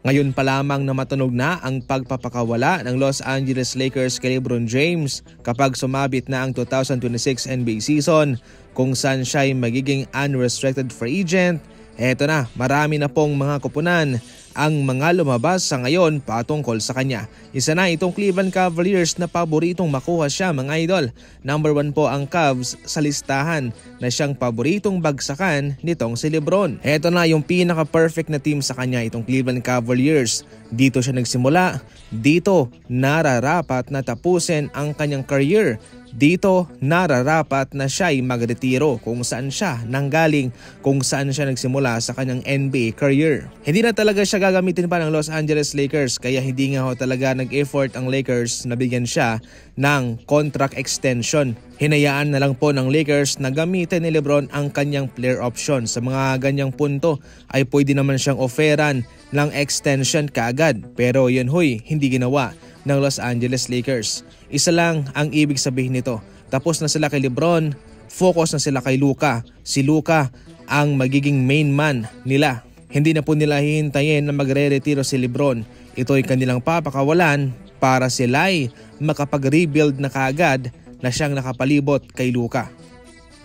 Ngayon pa lamang na matunog na ang pagpapakawala ng Los Angeles Lakers kay LeBron James kapag sumabit na ang 2026 NBA season kung saan siya ay magiging unrestricted free agent. Eto na, marami na pong mga kupunan ang mga lumabas sa ngayon patungkol sa kanya. Isa na itong Cleveland Cavaliers na paboritong makuha siya, mga idol. Number 1 po ang Cavs sa listahan na siyang paboritong bagsakan nitong si LeBron. Eto na yung pinaka-perfect na team sa kanya, itong Cleveland Cavaliers. Dito siya nagsimula, dito nararapat na tapusin ang kanyang career. Dito nararapat na siya ay magretiro kung saan siya nanggaling, kung saan siya nagsimula sa kanyang NBA career. Hindi na talaga siya gagamitin pa ng Los Angeles Lakers, kaya hindi nga ho talaga nag-effort ang Lakers na bigyan siya ng contract extension. Hinayaan na lang po ng Lakers na gamitin ni LeBron ang kanyang player option. Sa mga ganyang punto ay pwede naman siyang offeran ng extension kaagad, pero yun hoy, hindi ginawa ng Los Angeles Lakers. Isa lang ang ibig sabihin nito, tapos na sila kay LeBron, focus na sila kay Luka. Si Luka ang magiging main man nila. Hindi na po nila hihintayin na magre-retiro si LeBron. Ito ay kanilang papakawalan para sila ay makapag-rebuild na kaagad na siyang nakapalibot kay Luka.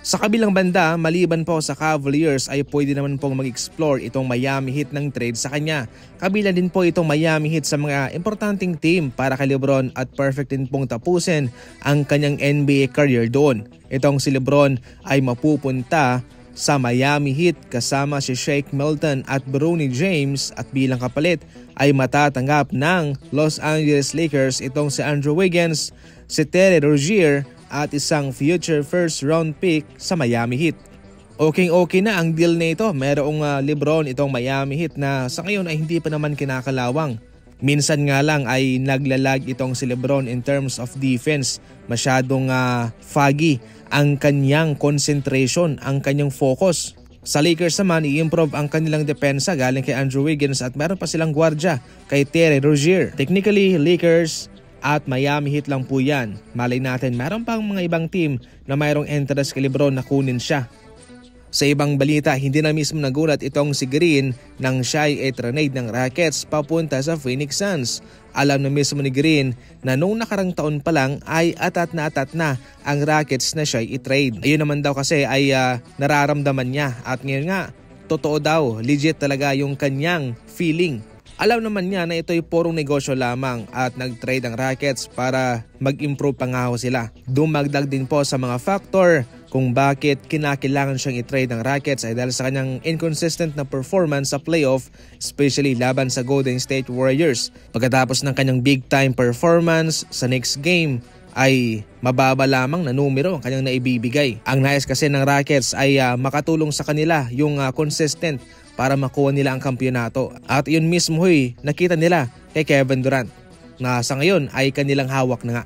Sa kabilang banda, maliban po sa Cavaliers ay pwede naman pong mag-explore itong Miami Heat ng trade sa kanya. Kabila din po itong Miami Heat sa mga importanteng team para kay LeBron at perfect din pong tapusin ang kanyang NBA career doon. Itong si LeBron ay mapupunta sa Miami Heat kasama si Shake Milton at Bronny James, at bilang kapalit ay matatanggap ng Los Angeles Lakers itong si Andrew Wiggins, si Terry Rozier at isang future first round pick sa Miami Heat. Okay na ang deal na ito. Merong LeBron itong Miami Heat na sa ngayon ay hindi pa naman kinakalawang. Minsan nga lang ay naglalag itong si LeBron in terms of defense. Masyadong foggy ang kanyang concentration, ang kanyang focus. Sa Lakers naman, i-improve ang kanilang depensa galing kay Andrew Wiggins at meron pa silang gwardya kay Terry Rozier. Technically, Lakers at Miami Heat lang po yan. Malay natin, meron pang mga ibang team na mayroong interest kay LeBron na kunin siya. Sa ibang balita, hindi na mismo nagulat itong si Green nang siya ay trade ng Rockets papunta sa Phoenix Suns. Alam na mismo ni Green na noong nakarang taon pa lang ay atat na ang Rockets na siya i-trade. Ayun naman daw kasi ay nararamdaman niya, at ngayon nga, totoo daw, legit talaga yung kanyang feeling. Alam naman niya na ito'y purong negosyo lamang at nag-trade ang Rockets para mag-improve pa nga ho sila. Dumagdag din po sa mga factor kung bakit kinakailangan siyang i-trade ng Rockets ay dahil sa kanyang inconsistent na performance sa playoff, especially laban sa Golden State Warriors. Pagkatapos ng kanyang big time performance sa next game ay mababa lamang na numero ang kanyang naibibigay. Ang nais kasi ng Rockets ay makatulong sa kanila yung consistent para makuha nila ang kampiyonato. At yun mismo nakita nila kay Kevin Durant na sa ngayon ay kanilang hawak na nga.